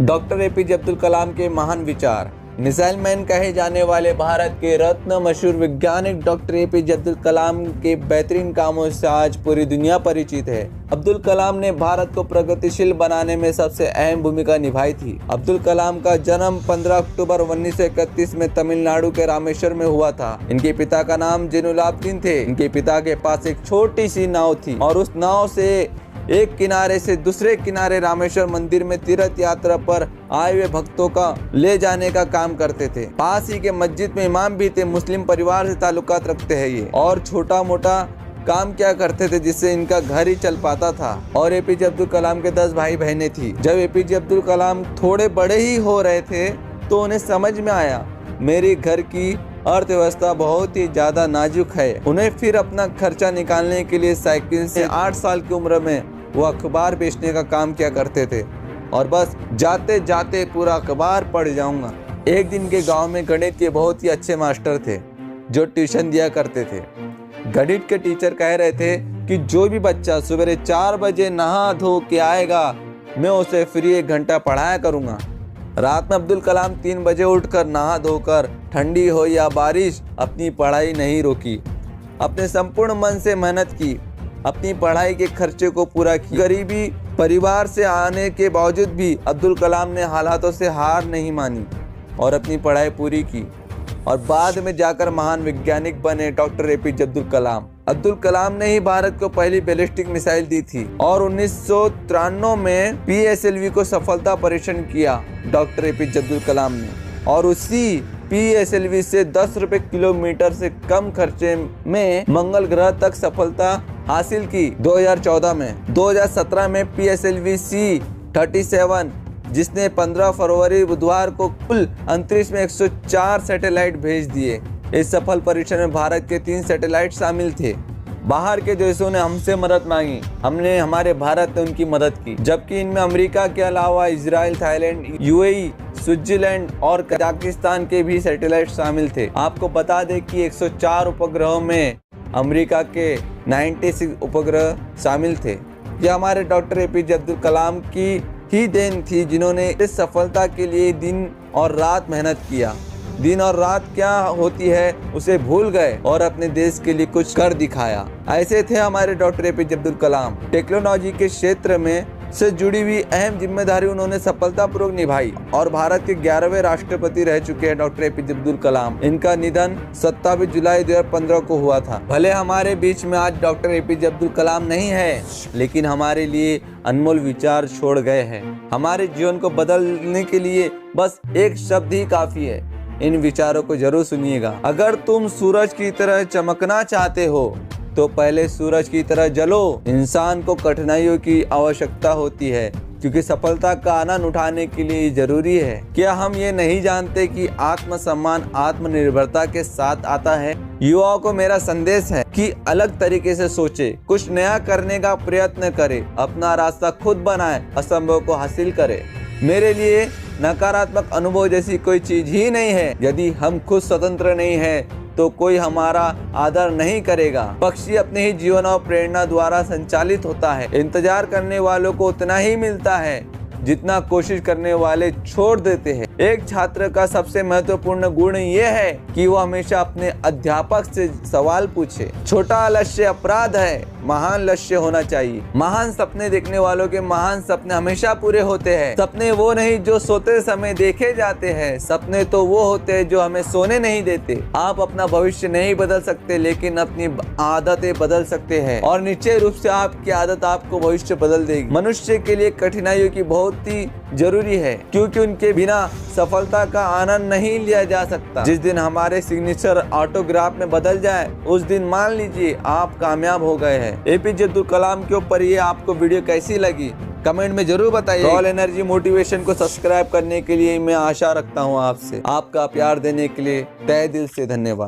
Doctor APJ Abdul Kalam के महान विचार। मिसाइल मैन कहे जाने वाले भारत के रत्न मशहूर वैज्ञानिक डॉक्टर एपीजे अब्दुल कलाम के बेहतरीन कामों से आज पूरी दुनिया परिचित है। अब्दुल कलाम ने भारत को प्रगतिशील बनाने में सबसे अहम भूमिका निभाई थी। अब्दुल कलाम का जन्म 15 अक्टूबर 1931 में तमिलनाडु के रामेश्वर में हुआ था। इनके पिता का नाम जैनुलाब्दीन थे। इनके पिता के पास एक छोटी सी नाव थी और उस नाव से एक किनारे से दूसरे किनारे रामेश्वर मंदिर में तीर्थ यात्रा पर आए हुए भक्तों का ले जाने का काम करते थे। पास ही के मस्जिद में इमाम भी थे। मुस्लिम परिवार से ताल्लुकात रखते हैं ये, और छोटा मोटा काम क्या करते थे जिससे इनका घर ही चल पाता था। और एपीजे अब्दुल कलाम के 10 भाई बहनें थी। जब एपीजे अब्दुल कलाम थोड़े बड़े ही हो रहे थे तो उन्हें समझ में आया मेरे घर की अर्थव्यवस्था बहुत ही ज्यादा नाजुक है। उन्हें फिर अपना खर्चा निकालने के लिए साइकिल से 8 साल की उम्र में वो अखबार बेचने का काम किया करते थे, और बस जाते जाते पूरा अखबार पढ़ जाऊंगा। एक दिन के गांव में गणित के बहुत ही अच्छे मास्टर थे जो ट्यूशन दिया करते थे। गणित के टीचर कह रहे थे कि जो भी बच्चा सवेरे 4 बजे नहा धो के आएगा मैं उसे फ्री 1 घंटा पढ़ाया करूंगा। रात में अब्दुल कलाम 3 बजे उठकर नहा धोकर ठंडी हो या बारिश अपनी पढ़ाई नहीं रोकी। अपने संपूर्ण मन से मेहनत की, अपनी पढ़ाई के खर्चे को पूरा किया। गरीबी परिवार से आने के बावजूद भी अब्दुल कलाम ने हालातों से हार नहीं मानी और अपनी पढ़ाई पूरी की, और बाद में जाकर महान वैज्ञानिक बने डॉक्टर एपीजे अब्दुल कलाम। अब्दुल कलाम ने ही भारत को पहली बैलिस्टिक मिसाइल दी थी और 1993 में पीएसएलवी को सफलता परीक्षण किया डॉक्टर एपीजे अब्दुल कलाम ने, और उसी पीएसएलवी से 10 रुपए किलोमीटर से कम खर्चे में मंगल ग्रह तक सफलता हासिल की 2014 में। 2017 में पीएसएलवी C-37 जिसने 15 फरवरी बुधवार को कुल अंतरिक्ष में 104 सैटेलाइट भेज दिए। इस सफल परीक्षण में भारत के 3 सैटेलाइट शामिल थे। बाहर के देशों ने हमसे मदद मांगी, हमने हमारे भारत ने उनकी मदद की, जबकि इनमें अमेरिका के अलावा इजराइल, थाईलैंड, यूएई, स्विट्जरलैंड और कजाकिस्तान के भी सैटेलाइट शामिल थे। आपको बता दें कि 104 उपग्रहों में अमेरिका के 96 उपग्रह शामिल थे। यह हमारे डॉक्टर एपीजे अब्दुल कलाम की ही देन थी, जिन्होंने इस सफलता के लिए दिन और रात मेहनत किया। दिन और रात क्या होती है उसे भूल गए और अपने देश के लिए कुछ कर दिखाया। ऐसे थे हमारे doctor APJ Abdul Kalam. Technology के क्षेत्र में से जुड़ी हुई अहम जिम्मेदारी उन्होंने सफलतापूर्वक निभाई और भारत के 11वें राष्ट्रपति रह चुके हैं डॉक्टर एपीजे अब्दुल कलाम। इनका निधन 27 जुलाई 2015 को हुआ था। भले हमारे बीच में आज डॉक्टर एपीजे अब्दुल कलाम नहीं है, लेकिन हमारे लिए अनमोल विचार छोड़ गए हैं। हमारे जीवन को बदलने के लिए बस एक शब्द ही काफी है। इन विचारों को जरूर सुनिएगा। अगर तुम सूरज की तरह चमकना चाहते हो तो पहले सूरज की तरह जलो। इंसान को कठिनाइयों की आवश्यकता होती है क्योंकि सफलता का आनंद उठाने के लिए जरूरी है। क्या हम ये नहीं जानते कि आत्मसम्मान आत्मनिर्भरता के साथ आता है? युवाओं को मेरा संदेश है कि अलग तरीके से सोचे, कुछ नया करने का प्रयत्न करे, अपना रास्ता खुद बनाए, असंभव को हासिल करे। मेरे लिए नकारात्मक अनुभव जैसी कोई चीज ही नहीं है। यदि हम खुद स्वतंत्र नहीं है तो कोई हमारा आदर नहीं करेगा। पक्षी अपने ही जीवन और प्रेरणा द्वारा संचालित होता है। इंतजार करने वालों को उतना ही मिलता है जितना कोशिश करने वाले छोड़ देते हैं। एक छात्र का सबसे महत्वपूर्ण गुण यह है कि वो हमेशा अपने अध्यापक से सवाल पूछे। छोटा लक्ष्य अपराध है, महान लक्ष्य होना चाहिए। महान सपने देखने वालों के महान सपने हमेशा पूरे होते हैं। सपने वो नहीं जो सोते समय देखे जाते हैं, सपने तो वो होते हैं जो हमें सोने नहीं देते। आप अपना भविष्य नहीं बदल सकते, लेकिन अपनी आदतें बदल सकते हैं, और निश्चय रूप से आपकी आदत आपको भविष्य बदल देगी। मनुष्य के लिए कठिनाइयों की बहुत ही जरूरी है, क्योंकि उनके बिना सफलता का आनंद नहीं लिया जा सकता। जिस दिन हमारे सिग्नेचर ऑटोग्राफ में बदल जाए उस दिन मान लीजिए आप कामयाब हो गए हैं। एपीजे अब्दुल कलाम के ऊपर ये आपको वीडियो कैसी लगी कमेंट में जरूर बताइए। रॉयल एनर्जी मोटिवेशन को सब्सक्राइब करने के लिए मैं आशा रखता हूँ आपसे। आपका प्यार देने के लिए तहे दिल से धन्यवाद।